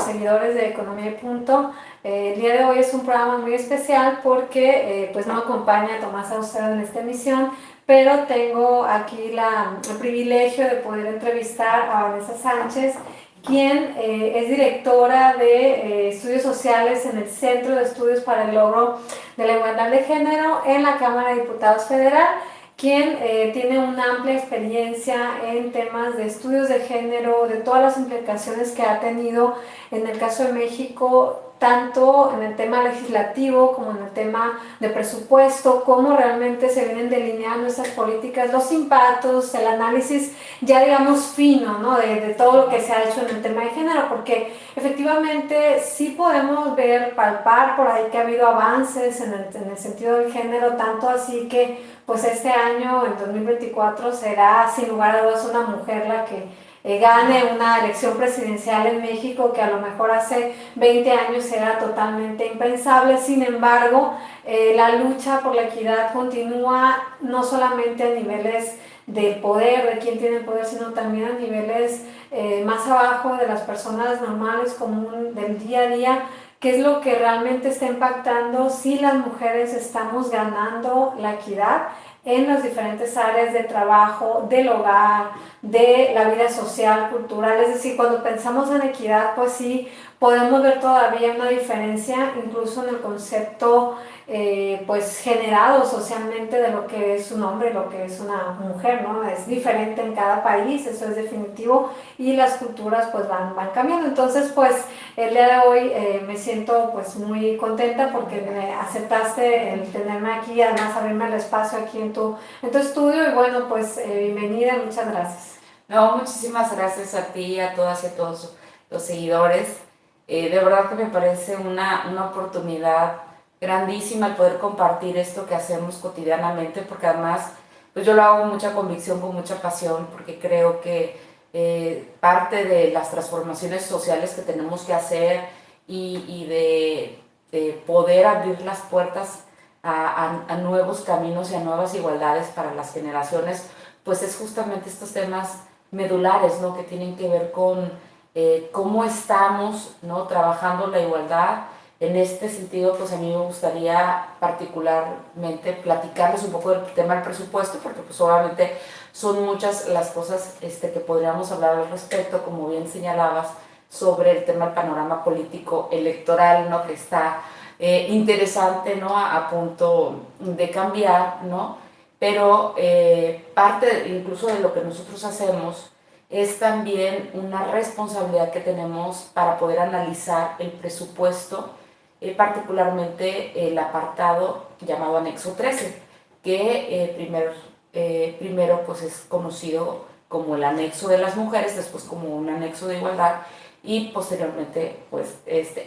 seguidores de Economía y Punto. El día de hoy es un programa muy especial porque pues no me acompaña Tomás Saucedo en esta emisión, pero tengo aquí el privilegio de poder entrevistar a Vanessa Sánchez, quien es directora de Estudios Sociales en el Centro de Estudios para el Logro de la Igualdad de Género en la Cámara de Diputados Federal, quien tiene una amplia experiencia en temas de estudios de género, de todas las implicaciones que ha tenido en el caso de México, tanto en el tema legislativo como en el tema de presupuesto, cómo realmente se vienen delineando estas políticas, los impactos, el análisis ya digamos fino, ¿no? de todo lo que se ha hecho en el tema de género, porque efectivamente sí podemos ver, palpar por ahí que ha habido avances en el sentido del género, tanto así que pues este año, en 2024, será sin lugar a dudas una mujer la que gane una elección presidencial en México, que a lo mejor hace 20 años era totalmente impensable. Sin embargo, la lucha por la equidad continúa no solamente a niveles del poder, de quién tiene el poder, sino también a niveles más abajo de las personas normales, común del día a día. ¿Qué es lo que realmente está impactando si las mujeres estamos ganando la equidad en las diferentes áreas de trabajo, del hogar, de la vida social, cultural? Es decir, cuando pensamos en equidad, pues sí, podemos ver todavía una diferencia, incluso en el concepto pues generado socialmente de lo que es un hombre y lo que es una mujer, ¿no? Es diferente en cada país, eso es definitivo, y las culturas pues van cambiando. Entonces, pues el día de hoy me siento pues muy contenta porque me aceptaste el tenerme aquí, además abrirme el espacio aquí en tu estudio, y bueno, pues bienvenida, muchas gracias. No, muchísimas gracias a ti, a todas y a todos los seguidores. De verdad que me parece una oportunidad grandísima el poder compartir esto que hacemos cotidianamente, porque además pues yo lo hago con mucha convicción, con mucha pasión, porque creo que parte de las transformaciones sociales que tenemos que hacer y de poder abrir las puertas a nuevos caminos y a nuevas igualdades para las generaciones, pues es justamente estos temas medulares, ¿no? Que tienen que ver con cómo estamos, ¿no? Trabajando la igualdad. En este sentido, pues a mí me gustaría particularmente platicarles un poco del tema del presupuesto, porque pues obviamente son muchas las cosas que podríamos hablar al respecto, como bien señalabas, sobre el tema del panorama político electoral, ¿no? Que está interesante, ¿no? A punto de cambiar, ¿no? Pero parte incluso de lo que nosotros hacemos es también una responsabilidad que tenemos para poder analizar el presupuesto, particularmente el apartado llamado anexo 13, que primero pues es conocido como el anexo de las mujeres, después como un anexo de igualdad, y posteriormente pues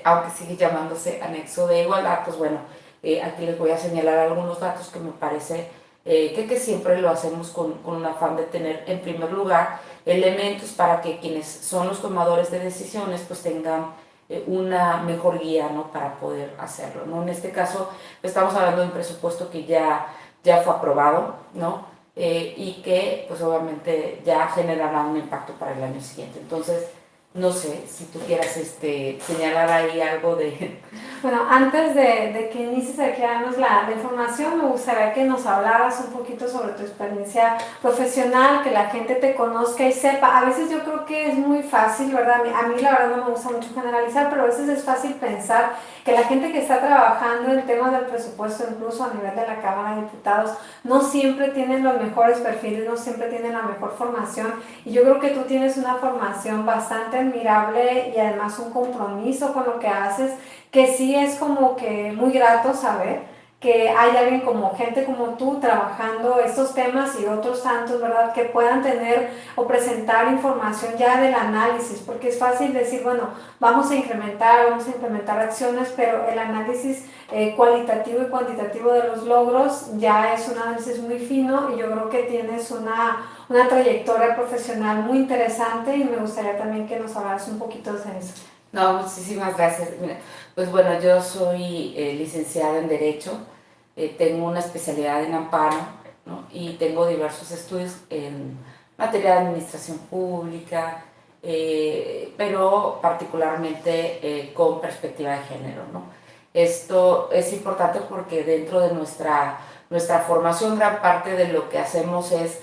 aunque sigue llamándose anexo de igualdad, pues bueno, aquí les voy a señalar algunos datos que me parece que siempre lo hacemos con un afán de tener en primer lugar elementos para que quienes son los tomadores de decisiones pues tengan una mejor guía, ¿no? Para poder hacerlo, ¿no? En este caso estamos hablando de un presupuesto que ya fue aprobado, ¿no? Y que pues obviamente ya generará un impacto para el año siguiente. Entonces, no sé si tú quieras señalar ahí algo de... Bueno, antes de que inicies aquí a darnos la información, me gustaría que nos hablaras un poquito sobre tu experiencia profesional, que la gente te conozca y sepa. A veces yo creo que es muy fácil, ¿verdad? A mí la verdad no me gusta mucho generalizar, pero a veces es fácil pensar que la gente que está trabajando en temas del presupuesto, incluso a nivel de la Cámara de Diputados, no siempre tienen los mejores perfiles, no siempre tienen la mejor formación, y yo creo que tú tienes una formación bastante admirable y además un compromiso con lo que haces, que sí es como que muy grato saber que hay alguien como gente como tú trabajando estos temas y otros tantos, ¿verdad? Que puedan tener o presentar información ya del análisis, porque es fácil decir, bueno, vamos a implementar acciones, pero el análisis cualitativo y cuantitativo de los logros ya es un análisis muy fino, y yo creo que tienes una trayectoria profesional muy interesante, y me gustaría también que nos hablaras un poquito de eso. No, muchísimas gracias. Mira, pues bueno, yo soy licenciada en Derecho, tengo una especialidad en amparo, ¿no? Y tengo diversos estudios en materia de administración pública, pero particularmente con perspectiva de género, ¿no? Esto es importante porque dentro de nuestra formación gran parte de lo que hacemos es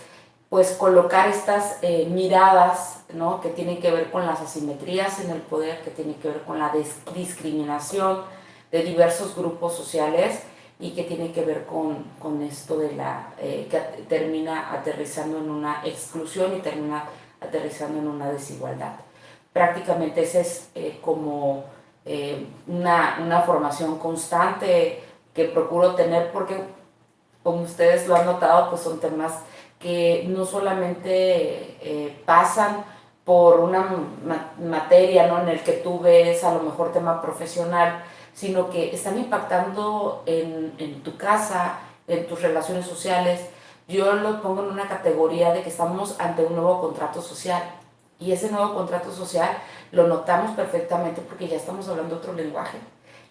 pues colocar estas miradas, ¿no? Que tienen que ver con las asimetrías en el poder, que tienen que ver con la discriminación de diversos grupos sociales y que tiene que ver con esto de que termina aterrizando en una exclusión y termina aterrizando en una desigualdad. Prácticamente esa es como una formación constante que procuro tener porque, como ustedes lo han notado, pues son temas que no solamente pasan por una materia, ¿no? En el que tú ves a lo mejor tema profesional, sino que están impactando en tu casa, en tus relaciones sociales. Yo lo pongo en una categoría de que estamos ante un nuevo contrato social. Y ese nuevo contrato social lo notamos perfectamente porque ya estamos hablando otro lenguaje,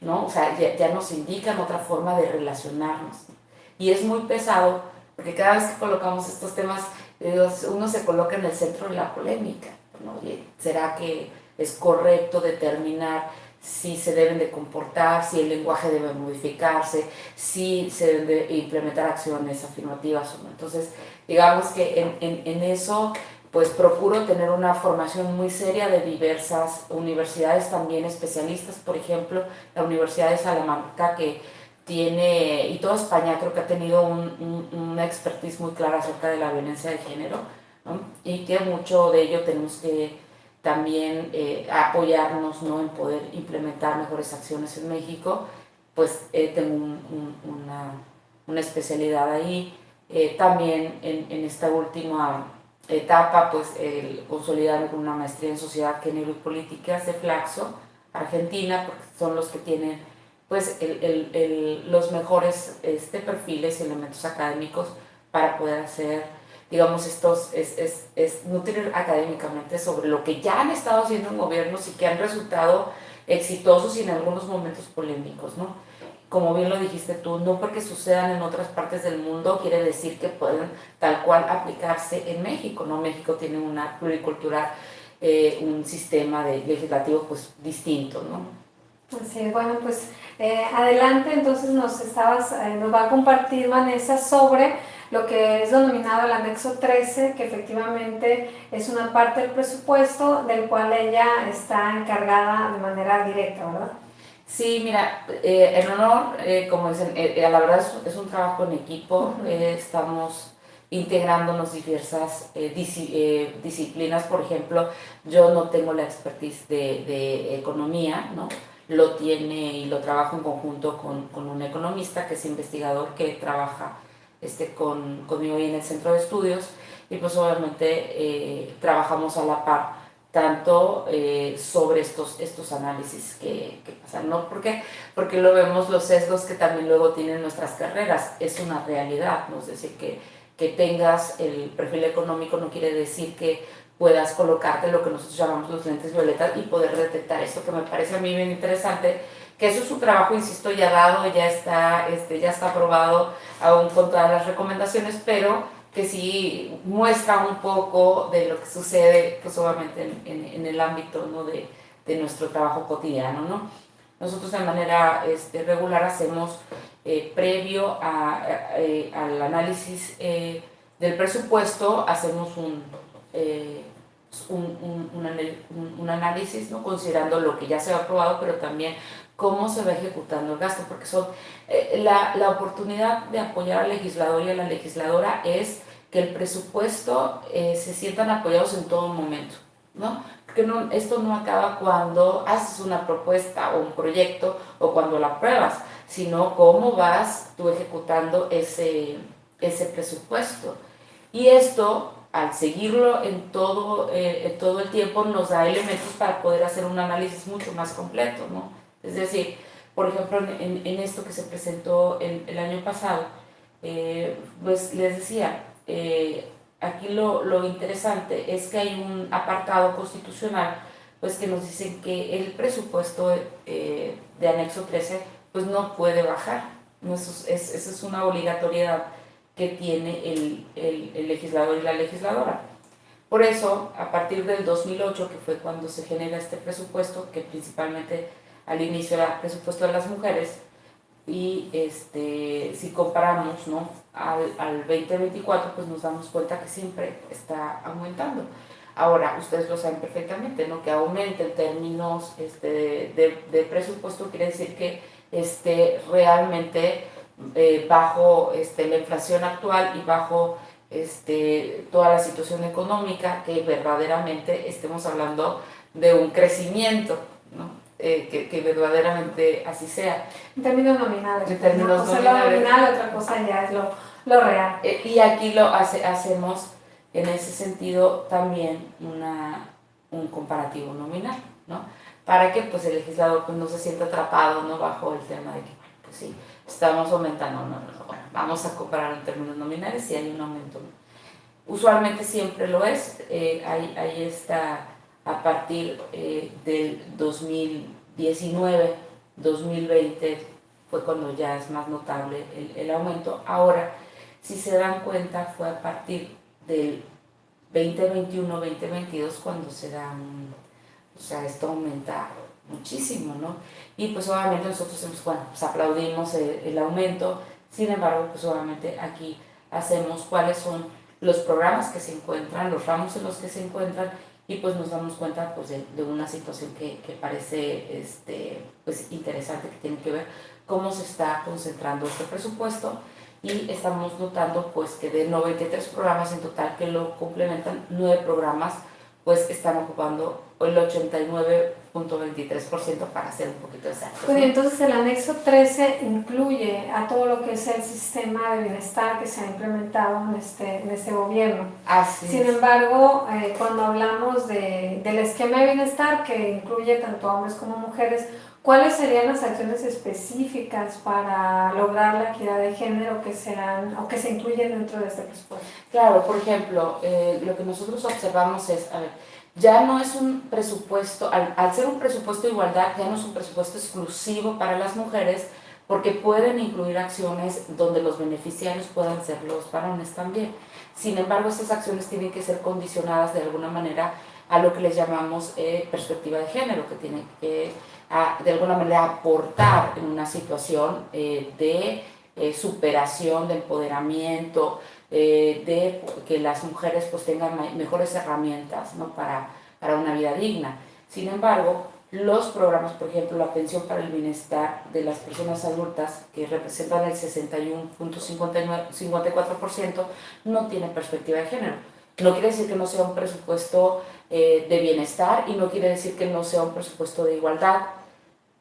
¿no? O sea, ya nos indican otra forma de relacionarnos. Y es muy pesado porque cada vez que colocamos estos temas, uno se coloca en el centro de la polémica, ¿no? ¿Será que es correcto determinar si se deben de comportar, si el lenguaje debe modificarse, si se deben de implementar acciones afirmativas o no? Entonces, digamos que en eso pues procuro tener una formación muy seria de diversas universidades, también especialistas, por ejemplo, la Universidad de Salamanca, que tiene, y toda España creo que ha tenido una expertise muy clara acerca de la violencia de género, ¿no? Y que mucho de ello tenemos que también apoyarnos, ¿no? En poder implementar mejores acciones en México. Pues tengo una especialidad ahí. También en esta última etapa, pues consolidarme con una maestría en Sociedad, Género y Políticas de Flaxo, Argentina, porque son los que tienen pues los mejores perfiles y elementos académicos para poder hacer, digamos, nutrir académicamente sobre lo que ya han estado haciendo en gobiernos y que han resultado exitosos y en algunos momentos polémicos, ¿no? Como bien lo dijiste tú, no porque sucedan en otras partes del mundo quiere decir que pueden tal cual aplicarse en México, ¿no? México tiene una pluricultural, un sistema legislativo pues distinto, ¿no? Sí, bueno, pues adelante, entonces nos va a compartir Vanessa sobre lo que es denominado el anexo 13, que efectivamente es una parte del presupuesto del cual ella está encargada de manera directa, ¿verdad? Sí, mira, en honor, como dicen, la verdad es un trabajo en equipo, estamos integrándonos diversas disciplinas. Por ejemplo, yo no tengo la expertise de economía, ¿no? Lo tiene y lo trabajo en conjunto con un economista que es investigador que trabaja conmigo y en el centro de estudios, y pues obviamente trabajamos a la par tanto sobre estos análisis que pasan, ¿no? ¿Por qué? Porque lo vemos los sesgos que también luego tienen nuestras carreras, es una realidad, ¿no? Es decir, que tengas el perfil económico no quiere decir que puedas colocarte lo que nosotros llamamos los lentes violetas y poder detectar esto, que me parece a mí bien interesante, que eso es un trabajo, insisto, ya dado, ya está aprobado aún con todas las recomendaciones, pero que sí muestra un poco de lo que sucede, pues obviamente en el ámbito, ¿no? de nuestro trabajo cotidiano, ¿no? Nosotros de manera regular hacemos, previo al análisis del presupuesto, hacemos un análisis, ¿no? Considerando lo que ya se ha aprobado, pero también cómo se va ejecutando el gasto, porque la oportunidad de apoyar al legislador y a la legisladora es que el presupuesto se sientan apoyados en todo momento, ¿no? Porque esto no acaba cuando haces una propuesta o un proyecto o cuando la apruebas, sino cómo vas tú ejecutando ese presupuesto. Y esto, al seguirlo en todo el tiempo, nos da elementos para poder hacer un análisis mucho más completo, ¿no? Es decir, por ejemplo, en esto que se presentó el año pasado, pues les decía, aquí lo interesante es que hay un apartado constitucional pues que nos dicen que el presupuesto de anexo 13 pues no puede bajar, ¿no? Esa es una obligatoriedad que tiene el legislador y la legisladora. Por eso, a partir del 2008, que fue cuando se genera este presupuesto, que principalmente al inicio era presupuesto de las mujeres, y si comparamos, ¿no?, al 2024, pues nos damos cuenta que siempre está aumentando. Ahora, ustedes lo saben perfectamente, ¿no?, que aumente en términos de presupuesto quiere decir que esté realmente bajo la inflación actual y bajo toda la situación económica, que verdaderamente estemos hablando de un crecimiento, ¿no? Que verdaderamente así sea. En términos nominales. En términos ¿no? O sea, nominales. lo nominal, otra cosa ya es lo real. Y aquí hacemos en ese sentido también un comparativo nominal, ¿no? Para que pues, el legislador pues, no se sienta atrapado, ¿no?, bajo el tema de que, pues sí, estamos aumentando, bueno, vamos a comparar en términos nominales y hay un aumento. Usualmente siempre lo es, ahí está a partir del 2019, 2020 fue cuando ya es más notable el aumento. Ahora, si se dan cuenta, fue a partir del 2021-2022 cuando se da o sea, esto aumenta muchísimo, ¿no? Y pues obviamente nosotros, bueno, pues aplaudimos el aumento, sin embargo, pues obviamente aquí hacemos cuáles son los programas que se encuentran, los ramos en los que se encuentran, y pues nos damos cuenta pues de una situación que parece pues interesante, que tiene que ver cómo se está concentrando este presupuesto, y estamos notando pues que de 93 programas en total que lo complementan, 9 programas pues están ocupando el 89.23%, para ser un poquito exactos. Pues entonces el anexo 13 incluye a todo lo que es el sistema de bienestar que se ha implementado en este gobierno. Así Sin embargo, cuando hablamos del esquema de bienestar, que incluye tanto hombres como mujeres, ¿cuáles serían las acciones específicas para lograr la equidad de género que se incluyen dentro de este presupuesto? Claro, por ejemplo, lo que nosotros observamos es, a ver, ya no es un presupuesto, al ser un presupuesto de igualdad, ya no es un presupuesto exclusivo para las mujeres, porque pueden incluir acciones donde los beneficiarios puedan ser los varones también. Sin embargo, estas acciones tienen que ser condicionadas de alguna manera a lo que les llamamos perspectiva de género, que tiene que de alguna manera aportar en una situación de superación, de empoderamiento, de que las mujeres pues tengan mejores herramientas, ¿no?, para una vida digna. Sin embargo, los programas, por ejemplo, la pensión para el bienestar de las personas adultas, que representan el 61.54%, no tiene perspectiva de género. No quiere decir que no sea un presupuesto de bienestar, y no quiere decir que no sea un presupuesto de igualdad,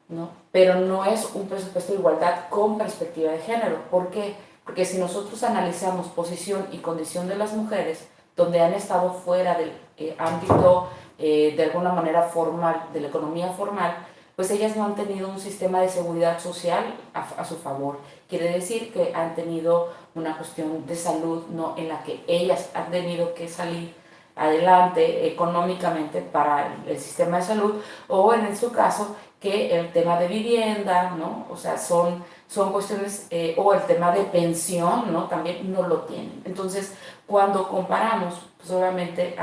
¿no? Pero no es un presupuesto de igualdad con perspectiva de género. ¿Por qué? Porque si nosotros analizamos posición y condición de las mujeres, donde han estado fuera del ámbito de alguna manera formal, de la economía formal, pues ellas no han tenido un sistema de seguridad social a su favor. Quiere decir que han tenido una cuestión de salud, ¿no?, en la que ellas han tenido que salir adelante económicamente para el sistema de salud, o en su caso que el tema de vivienda, ¿no?, o sea, son cuestiones, o el tema de pensión, ¿no?, también no lo tienen. Entonces, cuando comparamos, pues obviamente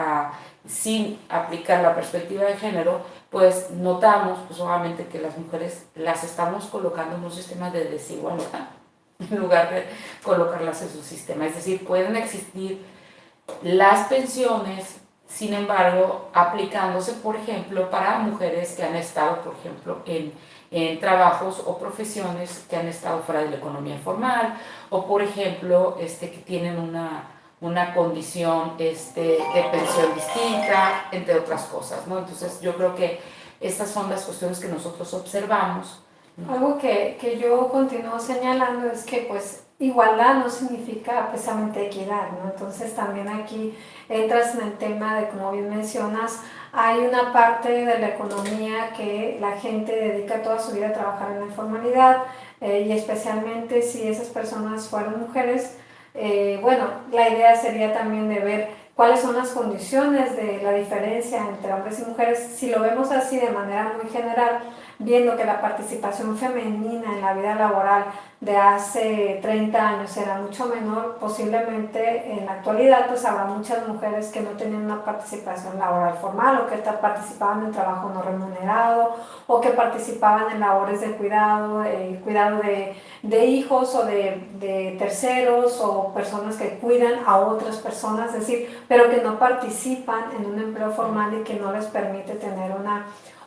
sin aplicar la perspectiva de género, pues notamos, pues obviamente, que las mujeres las estamos colocando en un sistema de desigualdad en lugar de colocarlas en su sistema. Es decir, pueden existir las pensiones, sin embargo, aplicándose, por ejemplo, para mujeres que han estado, por ejemplo, en trabajos o profesiones que han estado fuera de la economía formal, o por ejemplo, que tienen una condición de pensión distinta, entre otras cosas, ¿no? Entonces, yo creo que estas son las cuestiones que nosotros observamos. Algo que yo continúo señalando es que pues igualdad no significa precisamente equidad, ¿no? Entonces también aquí entras en el tema de, como bien mencionas, hay una parte de la economía que la gente dedica toda su vida a trabajar en la informalidad, y especialmente si esas personas fueron mujeres, bueno, la idea sería también de ver cuáles son las condiciones de la diferencia entre hombres y mujeres. Si lo vemos así de manera muy general, viendo que la participación femenina en la vida laboral de hace 30 años era mucho menor, posiblemente en la actualidad pues habrá muchas mujeres que no tienen una participación laboral formal o que participaban en trabajo no remunerado o que participaban en labores de cuidado, cuidado de hijos o de terceros o personas que cuidan a otras personas, es decir, pero que no participan en un empleo formal y que no les permite tener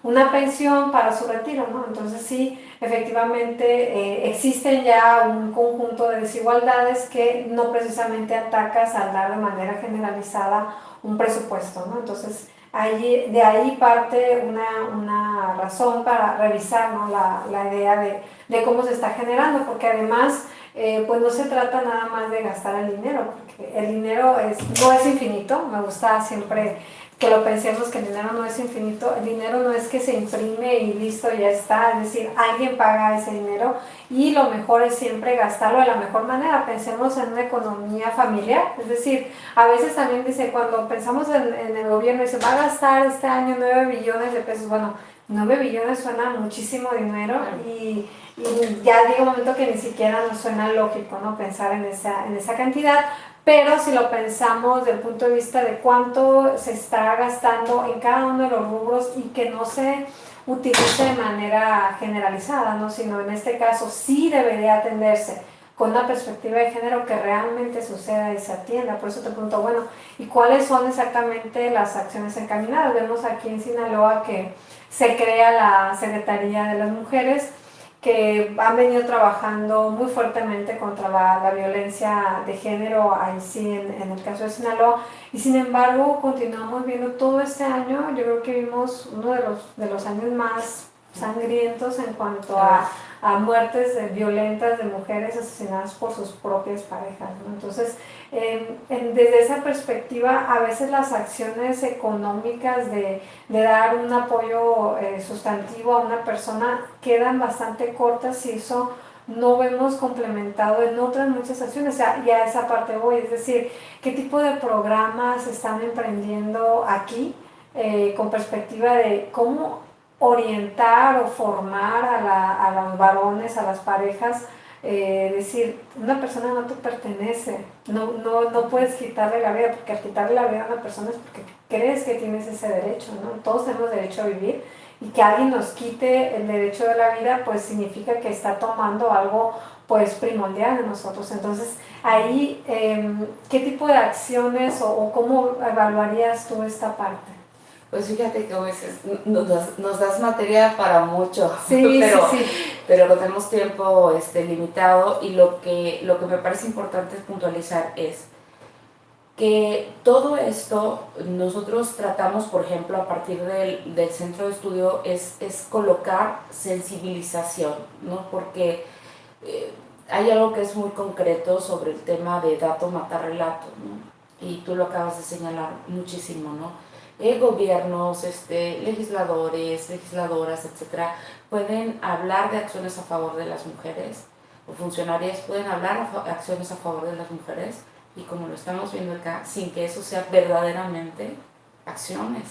una pensión para su retiro, ¿no? Entonces sí, efectivamente existen ya un conjunto de desigualdades que no precisamente atacas al dar de manera generalizada un presupuesto, ¿no? Entonces de ahí parte una razón para revisar, ¿no? la idea de cómo se está generando, porque además pues no se trata nada más de gastar el dinero, porque el dinero no es infinito, me gusta siempre que lo pensemos que el dinero no es infinito, el dinero no es que se imprime y listo, ya está, es decir, alguien paga ese dinero y lo mejor es siempre gastarlo de la mejor manera. Pensemos en una economía familiar, es decir, a veces también dice, cuando pensamos en el gobierno, dice, va a gastar este año 9 billones de pesos, bueno, 9 billones suena muchísimo dinero y ya llega un momento que ni siquiera nos suena lógico, ¿no? Pensar en esa cantidad, pero si lo pensamos desde el punto de vista de cuánto se está gastando en cada uno de los rubros y que no se utilice de manera generalizada, ¿no? Sino en este caso sí debería atenderse con una perspectiva de género que realmente suceda y se atienda. Por eso te pregunto, bueno, ¿y cuáles son exactamente las acciones encaminadas? Vemos aquí en Sinaloa que se crea la Secretaría de las Mujeres, que han venido trabajando muy fuertemente contra la violencia de género, ahí sí en el caso de Sinaloa, y sin embargo continuamos viendo todo este año, yo creo que vimos uno de los años más sangrientos en cuanto a muertes violentas de mujeres asesinadas por sus propias parejas, ¿no? Entonces, desde esa perspectiva, a veces las acciones económicas de dar un apoyo sustantivo a una persona quedan bastante cortas si eso no vemos complementado en otras muchas acciones. O sea, y a esa parte voy, es decir, qué tipo de programas están emprendiendo aquí con perspectiva de cómo orientar o formar a los varones, a las parejas, decir, una persona no te pertenece, no puedes quitarle la vida, porque al quitarle la vida a una persona es porque crees que tienes ese derecho, ¿no? Todos tenemos derecho a vivir, y que alguien nos quite el derecho de la vida, pues significa que está tomando algo pues primordial de nosotros. Entonces, ahí, ¿qué tipo de acciones o cómo evaluarías tú esta parte? Pues fíjate que a veces nos das materia para mucho, sí, pero, sí, sí. pero tenemos tiempo limitado, y lo que me parece importante puntualizar es que todo esto nosotros tratamos, por ejemplo, a partir del centro de estudio, es colocar sensibilización, ¿no? Porque hay algo que es muy concreto sobre el tema de dato mata relato, ¿no? Y tú lo acabas de señalar muchísimo, ¿no? Gobiernos, legisladores, legisladoras, etcétera, pueden hablar de acciones a favor de las mujeres, o funcionarias pueden hablar de acciones a favor de las mujeres, y como lo estamos viendo acá, sin que eso sea verdaderamente acciones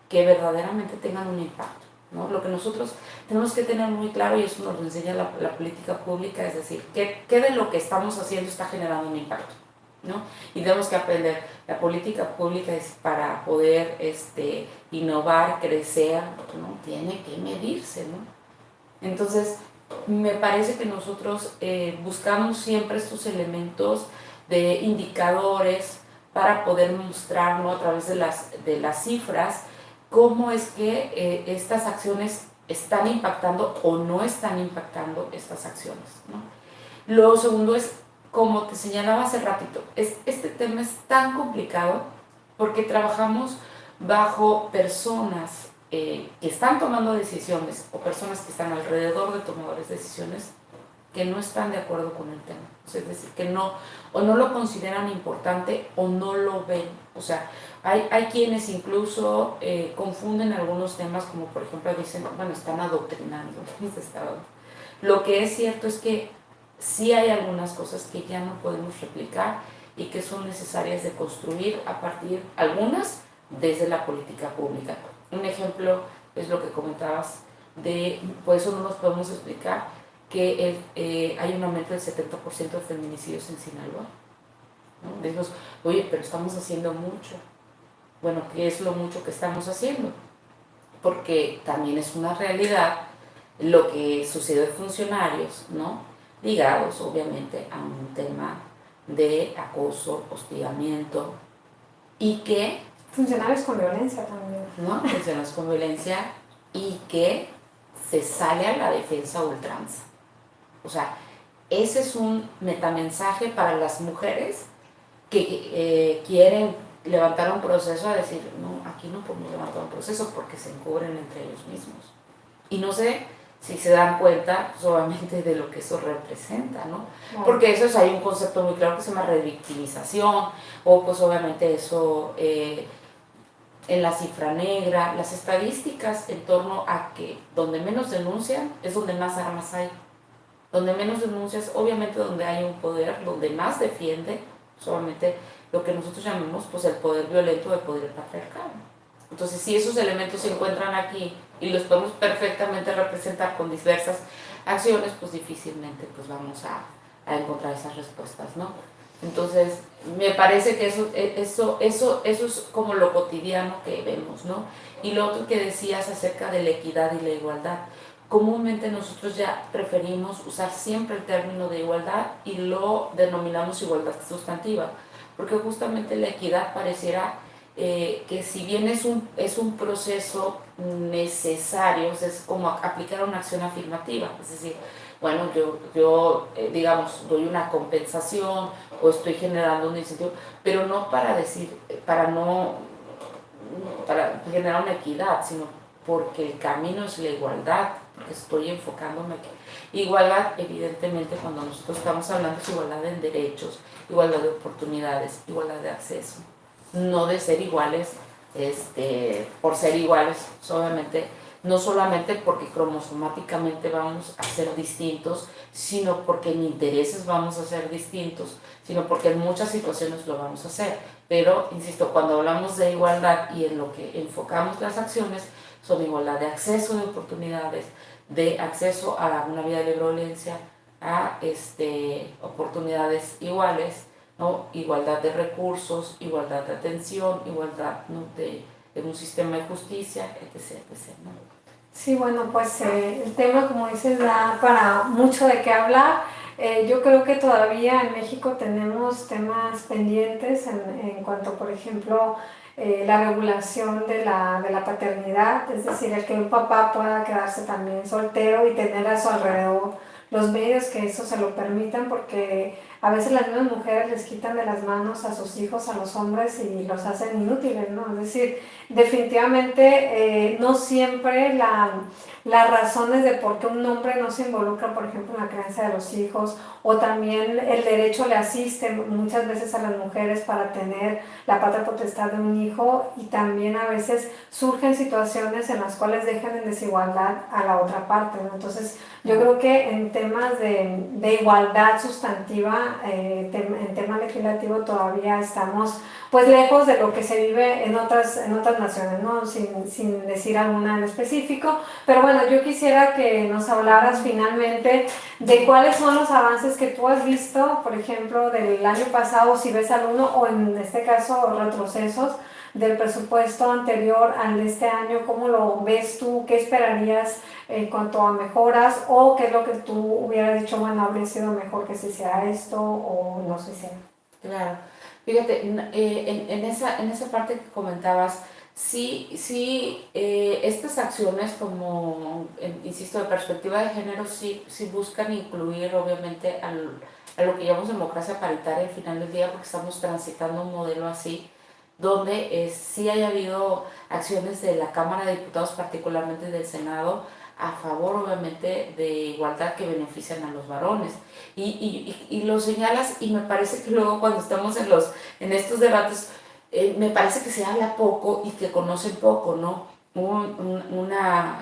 que verdaderamente tengan un impacto, ¿no? Lo que nosotros tenemos que tener muy claro, y eso nos lo enseña la política pública, es decir, ¿qué de lo que estamos haciendo está generando un impacto? ¿No? Y tenemos que aprender, la política pública es para poder innovar, crecer, ¿no? Tiene que medirse, ¿no? Entonces, me parece que nosotros buscamos siempre estos elementos de indicadores para poder mostrar, ¿no? A través de las cifras, cómo es que estas acciones están impactando o no están impactando estas acciones, ¿no? Lo segundo es, como te señalaba hace ratito, este tema es tan complicado porque trabajamos bajo personas que están tomando decisiones, o personas que están alrededor de tomadores de decisiones que no están de acuerdo con el tema. O sea, es decir, que no lo consideran importante o no lo ven. O sea, hay quienes incluso confunden algunos temas, como por ejemplo dicen, bueno, están adoctrinando. Lo que es cierto es que sí hay algunas cosas que ya no podemos replicar, y que son necesarias de construir a partir, algunas, desde la política pública. Un ejemplo es lo que comentabas, por eso no nos podemos explicar que hay un aumento del 70% de feminicidios en Sinaloa, ¿no? Decimos, oye, pero estamos haciendo mucho. Bueno, ¿qué es lo mucho que estamos haciendo? Porque también es una realidad lo que sucede en funcionarios, ¿no? Ligados obviamente a un tema de acoso, hostigamiento, y que... Funcionarios con violencia también. ¿No? Funcionarios con violencia, y que se sale a la defensa a ultranza. O sea, ese es un metamensaje para las mujeres que quieren levantar un proceso a decir, no, aquí no podemos levantar un proceso porque se encubren entre ellos mismos. Y no sé si se dan cuenta solamente de lo que eso representa, ¿no? Wow. Porque eso es, hay un concepto muy claro que se llama revictimización, o pues obviamente eso en la cifra negra, las estadísticas en torno a que donde menos denuncian es donde más armas hay. Donde menos denuncias, obviamente donde hay un poder, donde más defiende, solamente lo que nosotros llamamos pues el poder violento, el poder patriarcal. Entonces, si esos elementos se encuentran aquí y los podemos perfectamente representar con diversas acciones, pues difícilmente pues vamos a encontrar esas respuestas, ¿no? Entonces, me parece que eso es como lo cotidiano que vemos, ¿no? Y lo otro que decías acerca de la equidad y la igualdad. Comúnmente nosotros ya preferimos usar siempre el término de igualdad y lo denominamos igualdad sustantiva, porque justamente la equidad pareciera que si bien es un proceso necesario, es como aplicar una acción afirmativa, es decir, bueno, yo digamos, doy una compensación o estoy generando un incentivo, pero no para decir, para generar una equidad, sino porque el camino es la igualdad, porque estoy enfocándome aquí. Igualdad, evidentemente, cuando nosotros estamos hablando es igualdad en derechos, igualdad de oportunidades, igualdad de acceso, no de ser iguales por ser iguales, obviamente, no solamente porque cromosomáticamente vamos a ser distintos, sino porque en intereses vamos a ser distintos, sino porque en muchas situaciones lo vamos a hacer. Pero, insisto, cuando hablamos de igualdad y en lo que enfocamos las acciones, son igualdad de acceso, de oportunidades, de acceso a una vida de violencia, a oportunidades iguales, ¿no? Igualdad de recursos, igualdad de atención, igualdad, ¿no? de un sistema de justicia, etc. ¿no? Sí, bueno, pues el tema, como dices, da para mucho de qué hablar. Yo creo que todavía en México tenemos temas pendientes en cuanto, por ejemplo, la regulación de la paternidad, es decir, el que un papá pueda quedarse también soltero y tener a su alrededor los medios que eso se lo permitan, porque a veces las mismas mujeres les quitan de las manos a sus hijos, a los hombres, y los hacen inútiles, ¿no? Es decir, definitivamente no siempre las razones de por qué un hombre no se involucra, por ejemplo, en la crianza de los hijos, o también el derecho le asiste muchas veces a las mujeres para tener la patria potestad de un hijo, y también a veces surgen situaciones en las cuales dejan en desigualdad a la otra parte, ¿no? Entonces, yo creo que en temas de igualdad sustantiva, en tema legislativo, todavía estamos pues lejos de lo que se vive en otras naciones, ¿no? Sin decir alguna en específico, pero bueno, yo quisiera que nos hablaras finalmente de cuáles son los avances que tú has visto, por ejemplo, del año pasado, si ves alguno, o en este caso retrocesos del presupuesto anterior al de este año. ¿Cómo lo ves tú? ¿Qué esperarías en cuanto a mejoras? ¿O qué es lo que tú hubieras dicho, bueno, habría sido mejor que se hiciera esto o no se hiciera? Claro. Fíjate, en esa parte que comentabas, sí, estas acciones como, insisto, de perspectiva de género, sí buscan incluir obviamente a lo que llamamos democracia paritaria al final del día, porque estamos transitando un modelo así, donde sí haya habido acciones de la Cámara de Diputados, particularmente del Senado, a favor obviamente de igualdad que benefician a los varones. Y lo señalas, y me parece que luego cuando estamos en estos debates, me parece que se habla poco y que conocen poco, ¿no? Una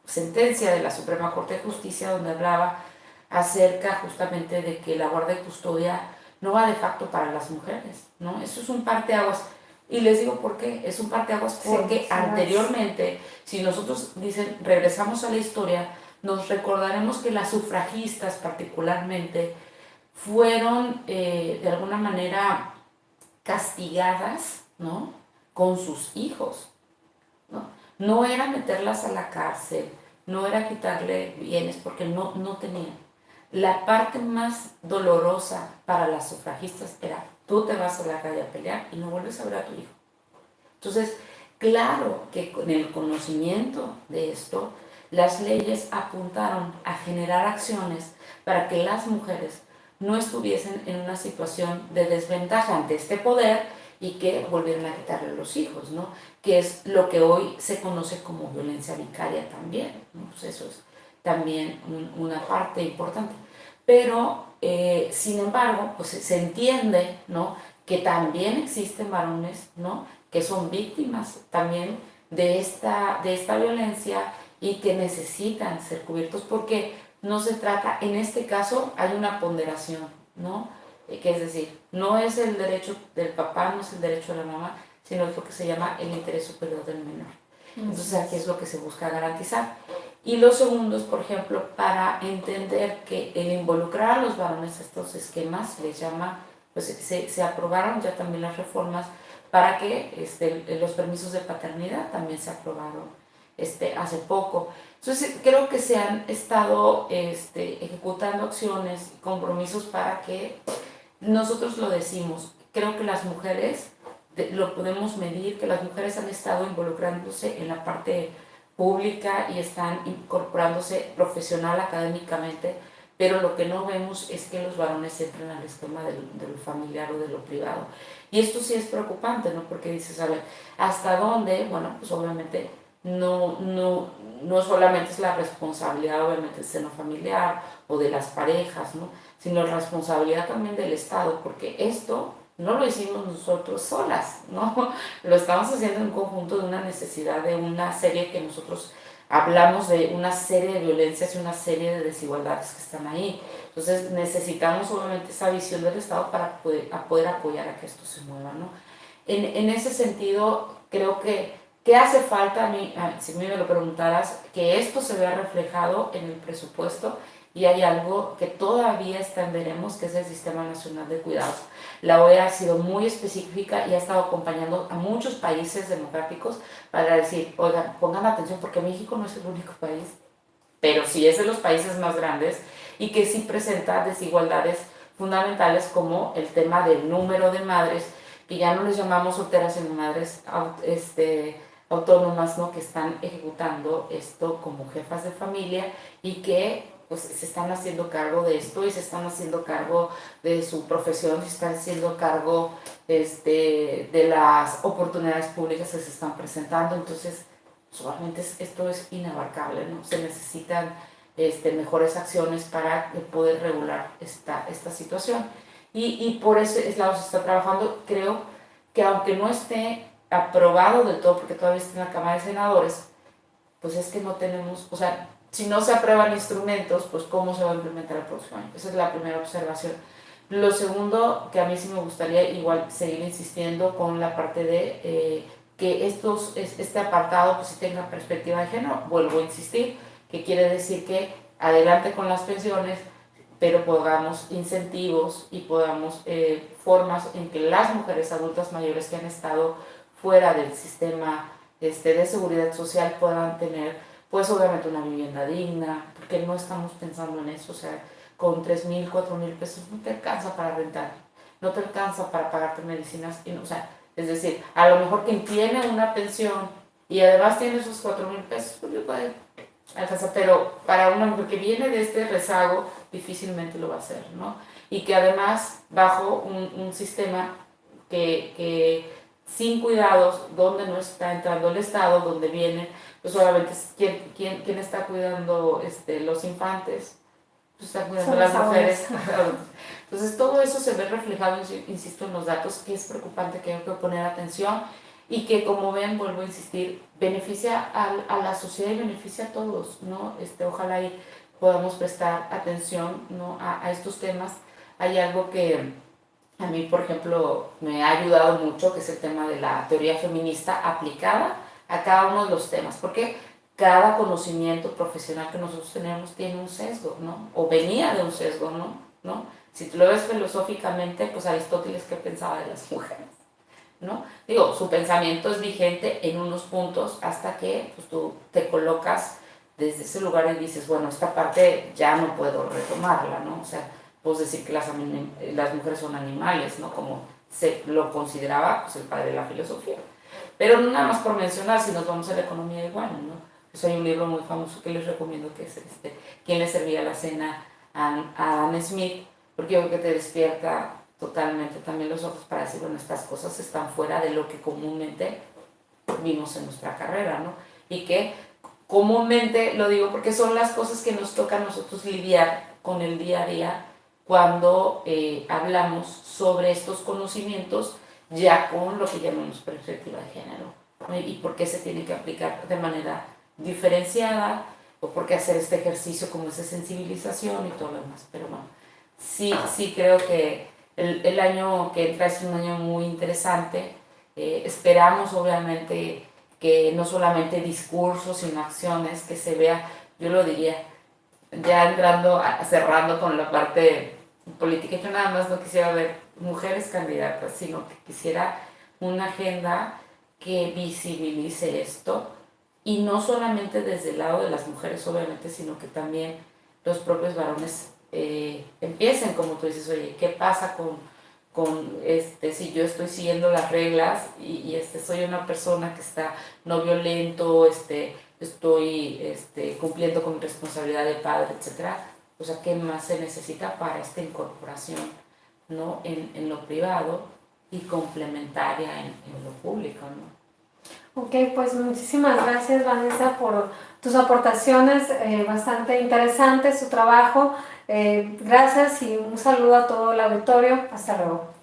sentencia de la Suprema Corte de Justicia donde hablaba acerca justamente de que la guardia y custodia no va de facto para las mujeres, ¿no? Eso es un parteaguas. Y les digo por qué, es un parteaguas porque Sí, anteriormente, si nosotros dicen, regresamos a la historia, nos recordaremos que las sufragistas particularmente fueron de alguna manera castigadas, ¿no? Con sus hijos, ¿no? No era meterlas a la cárcel, no era quitarle bienes porque no tenían. La parte más dolorosa para las sufragistas era, tú te vas a la calle a pelear y no vuelves a ver a tu hijo. Entonces, claro que con el conocimiento de esto, las leyes apuntaron a generar acciones para que las mujeres no estuviesen en una situación de desventaja ante este poder y que volvieran a quitarle los hijos, ¿no? Que es lo que hoy se conoce como violencia vicaria también, ¿no? Pues eso es también una parte importante. Pero, sin embargo, pues se entiende, ¿no? Que también existen varones, ¿no? Que son víctimas también de esta violencia y que necesitan ser cubiertos porque no se trata, en este caso hay una ponderación, ¿no? Que es decir, no es el derecho del papá, no es el derecho de la mamá, sino es lo que se llama el interés superior del menor. Entonces aquí es lo que se busca garantizar. Y lo segundo es, por ejemplo, para entender que el involucrar a los varones a estos esquemas les llama, pues se aprobaron ya también las reformas para que los permisos de paternidad también se aprobaron hace poco. Entonces creo que se han estado ejecutando acciones y compromisos para que nosotros lo decimos, creo que las mujeres, lo podemos medir, que las mujeres han estado involucrándose en la parte pública y están incorporándose profesional, académicamente, pero lo que no vemos es que los varones entren al esquema de lo familiar o de lo privado. Y esto sí es preocupante, ¿no? Porque dices, a ver, ¿hasta dónde? Bueno, pues obviamente no solamente es la responsabilidad, obviamente, del seno familiar o de las parejas, ¿no? Sino la responsabilidad también del Estado, porque esto no lo hicimos nosotros solas, ¿no? Lo estamos haciendo en conjunto de una necesidad de una serie que nosotros hablamos de una serie de violencias y una serie de desigualdades que están ahí. Entonces necesitamos obviamente esa visión del Estado para poder apoyar a que esto se mueva, ¿no? En ese sentido, creo que hace falta, si me lo preguntaras, que esto se vea reflejado en el presupuesto y hay algo que todavía está en veremos, que es el Sistema Nacional de Cuidados. La OEA ha sido muy específica y ha estado acompañando a muchos países democráticos para decir, oigan, pongan atención porque México no es el único país, pero sí es de los países más grandes y que sí presenta desigualdades fundamentales como el tema del número de madres, que ya no les llamamos solteras, sino madres autónomas, ¿no? Que están ejecutando esto como jefas de familia y que pues se están haciendo cargo de esto y se están haciendo cargo de su profesión, se están haciendo cargo de las oportunidades públicas que se están presentando. Entonces, solamente esto es inabarcable, ¿no? Se necesitan mejores acciones para poder regular esta situación. Y por ese lado se está trabajando. Creo que aunque no esté aprobado del todo, porque todavía está en la Cámara de Senadores, pues es que no tenemos, o sea, si no se aprueban instrumentos, pues cómo se va a implementar el próximo año. Esa es la primera observación. Lo segundo, que a mí sí me gustaría igual seguir insistiendo con la parte de que este apartado pues sí tenga perspectiva de género. Vuelvo a insistir, que quiere decir que adelante con las pensiones, pero podamos incentivos y podamos formas en que las mujeres adultas mayores que han estado fuera del sistema de seguridad social puedan tener pues obviamente una vivienda digna, porque no estamos pensando en eso, o sea, con 3,000, 4,000 pesos no te alcanza para rentar, no te alcanza para pagarte medicinas, o sea, es decir, a lo mejor quien tiene una pensión y además tiene esos 4,000 pesos, pues yo puedo alcanzar, pero para una mujer que viene de este rezago, difícilmente lo va a hacer, ¿no? Y que además bajo un sistema que sin cuidados, donde no está entrando el Estado, donde vienen, pues obviamente, ¿quién está cuidando los infantes? Pues están cuidando las mujeres. Entonces todo eso se ve reflejado, insisto, en los datos, que es preocupante, que hay que poner atención y que, como ven, vuelvo a insistir, beneficia a la sociedad y beneficia a todos, ¿no? Ojalá y podamos prestar atención, ¿no? a estos temas. Hay algo que a mí, por ejemplo, me ha ayudado mucho, que es el tema de la teoría feminista aplicada a cada uno de los temas, porque cada conocimiento profesional que nosotros tenemos tiene un sesgo, ¿no? O venía de un sesgo, ¿no? Si tú lo ves filosóficamente, pues Aristóteles, ¿qué pensaba de las mujeres? ¿No? Digo, su pensamiento es vigente en unos puntos hasta que pues, tú te colocas desde ese lugar y dices, bueno, esta parte ya no puedo retomarla, ¿no? O sea, puedes decir que las mujeres son animales, ¿no? Como se lo consideraba pues, el padre de la filosofía. Pero no nada más por mencionar, si nos vamos a la economía igual, ¿no? Pues hay un libro muy famoso que les recomiendo que es ¿Quién le servía la cena a Anne Smith? Porque yo creo que te despierta totalmente también los ojos para decir, bueno, estas cosas están fuera de lo que comúnmente vimos en nuestra carrera, ¿no? Y que comúnmente, lo digo porque son las cosas que nos toca a nosotros lidiar con el día a día cuando hablamos sobre estos conocimientos ya con lo que llamamos perspectiva de género, ¿no? Y por qué se tiene que aplicar de manera diferenciada o por qué hacer este ejercicio como esa sensibilización y todo lo demás. Pero bueno, sí creo que el año que entra es un año muy interesante. Esperamos obviamente que no solamente discursos, sino acciones, que se vea, yo lo diría, ya entrando, cerrando con la parte política, yo nada más no quisiera ver mujeres candidatas, sino que quisiera una agenda que visibilice esto, y no solamente desde el lado de las mujeres, obviamente, sino que también los propios varones empiecen, como tú dices, oye, ¿qué pasa si yo estoy siguiendo las reglas y soy una persona que está no violento, estoy cumpliendo con mi responsabilidad de padre, etcétera? O sea, ¿qué más se necesita para esta incorporación, ¿no? en lo privado y complementaria en lo público, ¿no? Ok, pues muchísimas gracias, Vanessa, por tus aportaciones, bastante interesantes, tu trabajo. Gracias y un saludo a todo el auditorio. Hasta luego.